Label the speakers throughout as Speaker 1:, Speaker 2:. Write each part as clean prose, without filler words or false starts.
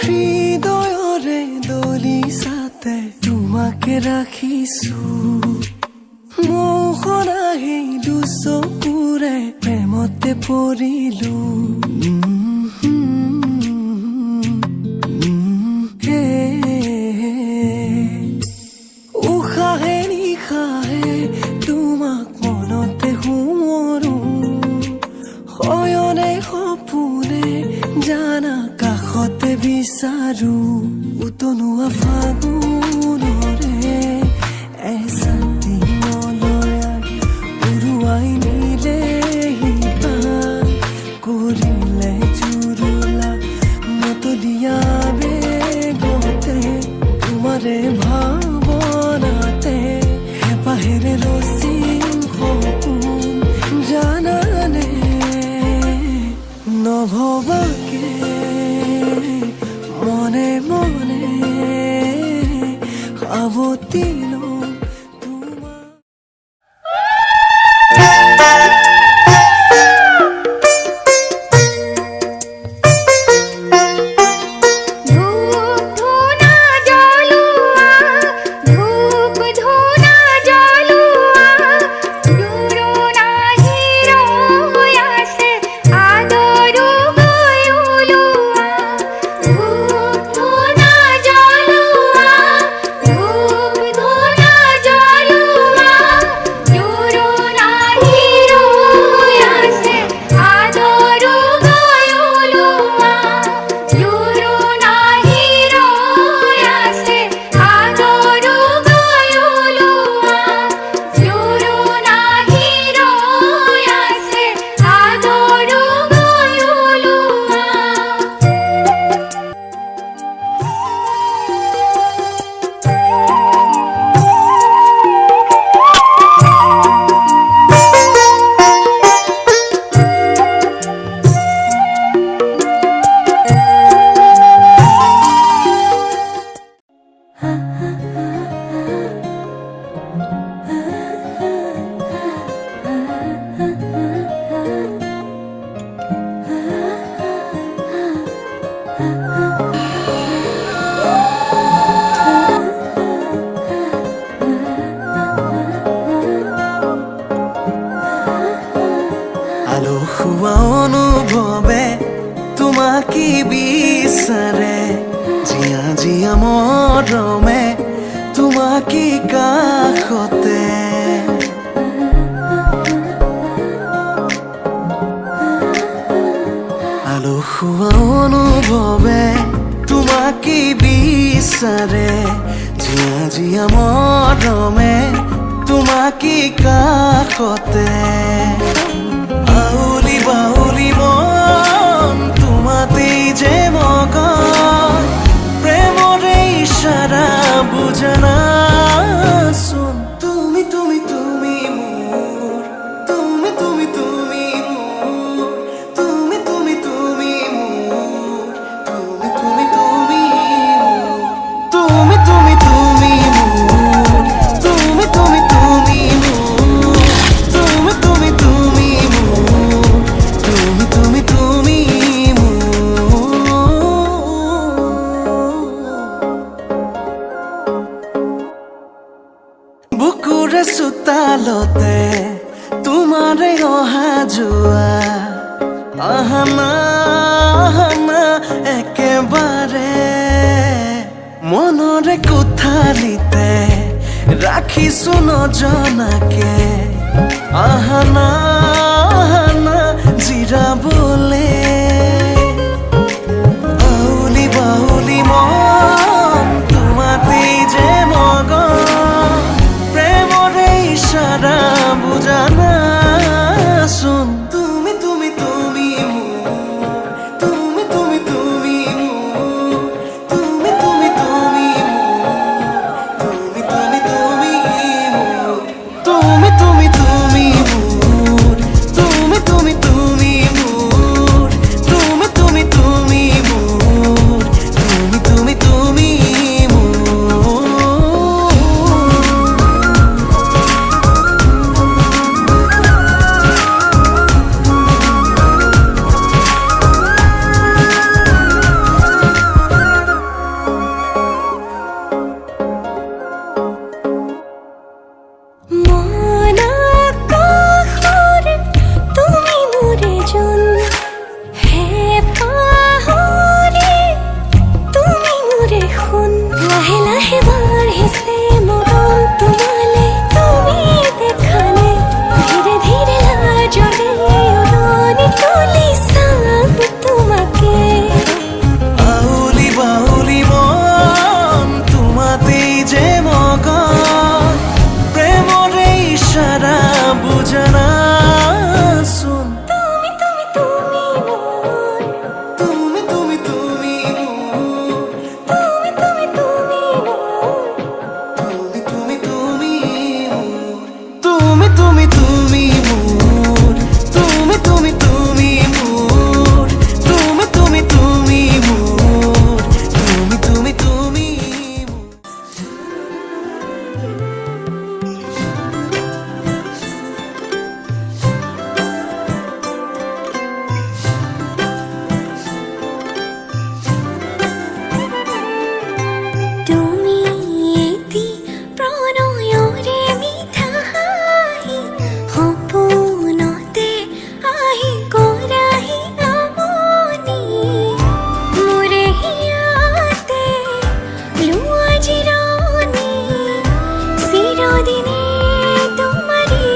Speaker 1: হৃদয়ৰে দলিছাতে তোমাকে ৰাখিছো মোহনা সেই চকুৰে প্ৰেমতে পৰিলো উশাহে নিশাহে তোমাক মনতে সোঁৱৰো শয়নে সপোনে জানা কাষতে বিচাৰো উতনুৱা ফাগুনৰে এচাতি মলয়াত উৰুৱাই নিলে কৰিলে জুৰুলা মতলীয়া বেগতে তোমাৰে ভাৱনাতে হেঁপাহেৰে ৰচিম সপোন জানানে নভবাকে মনে মনে সাৱটি লওঁ অনুভৱে তোমাকে বিচাৰে জিয়া জিয়া মৰমে তোমাকে কাষতে আলসুৱা অনুভৱে তোমাকে বিচাৰে জিয়া জিয়া মৰমে তোমাকে কাষতে আউলি বাউলি মন তোমাতেই যে মগন প্ৰেমৰে ইশাৰা বুজনা চোন তুমি তুমি তুমি মোৰ তুমি তুমি তুমি মোৰ তুমি তুমি তুমি মোৰ তুমি তুমি তুমি মোৰ তুমি তুমি তুমি মোৰ তুমি তুমি তুমি মোৰ তুমি তুমি তুমি বুকুৰে চোতালতে তোমাৰে অহা যোৱা আহানা আহানা একেবাৰে মনৰে কোঠালিতে ৰাখিছো নজনাকে আহানা আহানা জিৰাবলে আউলি বাউলি মন তোমাতেই যে মগন প্ৰেমৰে ইশাৰা বুজানা চোন তুমি তুমি তুমি মোৰ তুমি তুমি তুমি মোৰ তুমি তুমি তুমি মোৰ তুমি তুমি তুমি মোৰ তুমি তুমি তুমি মোৰ তুমি তুমি তুমি মোৰ তুমি তুমি মোর তুমি তুমি তুমি মোর তুমি তুমি তুমি মোর
Speaker 2: তুমি এতি প্রণয়রে মিঠা হাহি সপোনতে আহি কৰাহি আমনি মোৰে হিয়াতে লোৱা জিৰণি চিৰদিনে তোমাৰে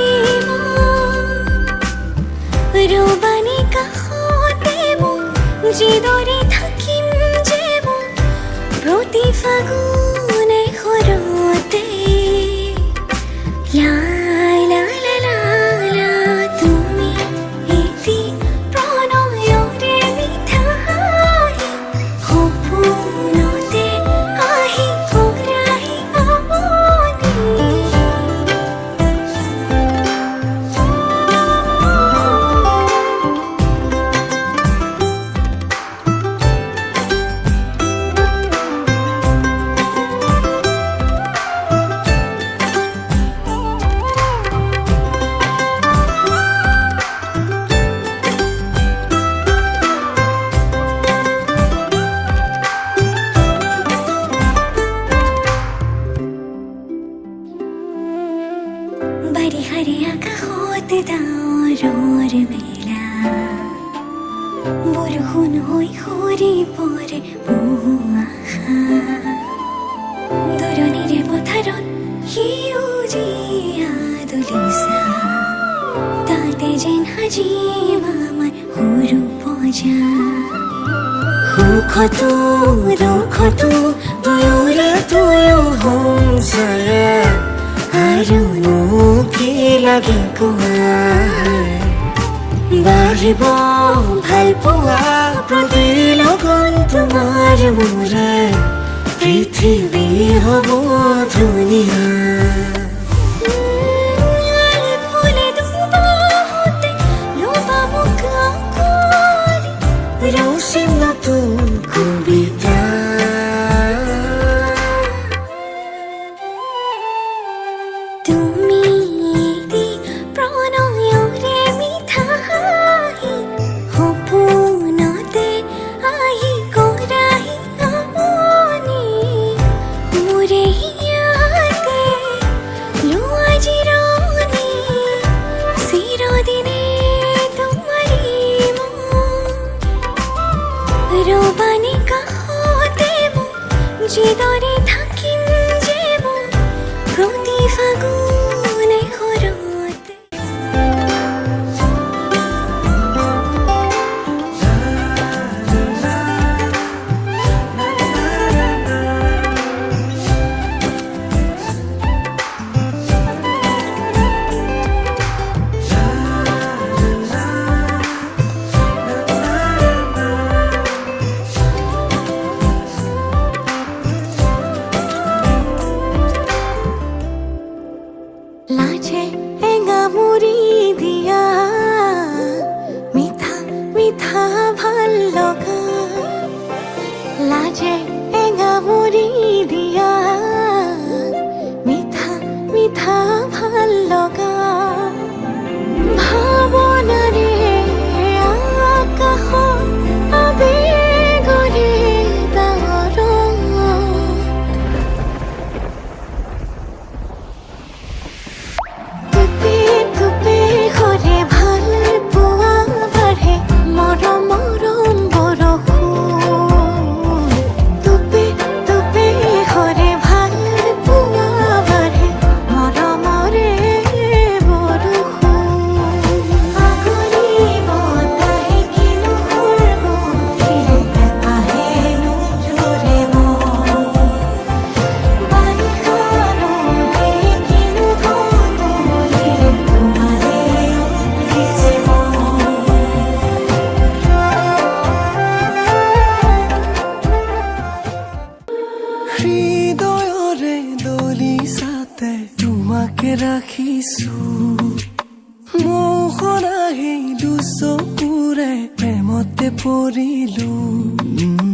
Speaker 2: ৰবানী কাষতে মোৰ যিদৰে থাকিম যে মোৰ প্ৰতি ফাগুনে সৰতে লা লা লা লা লা তুমি এটি প্ৰণয়ৰে মিঠা হাহি সপোনতে আহি কৰাহি আমনি বাৰিষাৰে আকাশত ডাৱৰৰ মেলা বৰষুণ হৈ সৰি পৰে বহু আশা দৰণিৰে পথাৰত সেউজীয়া দলিচা তাতে যেন সাজিম আমাৰ সৰু পজা সুখতো দুখতো দুয়োৰে দুয়ো সংসাৰে আৰুনো কি লাগে কোৱা বাঢ়িব ভাল পোৱা প্ৰতি লগন তোমাৰ মোৰে পৃথিৱী হ'ব ধুনীয়া ফুলে দুবাহতে লোবা মোক আকৰি ৰচিম নতুন কবিতা তুমি এটি প্ৰণয়ৰে মিঠা হাহি সপোনতে আহি কৰাহি আমনি মোৰে হিয়াতে লোৱা জিৰণি চিৰদিনে তোমাৰে ৰবানী কাষতে মোৰ যিদৰে থাকিম যে মোৰ প্ৰতি ফাগুনে সৰতে
Speaker 1: চকুৰে প্ৰেমতে পৰিলো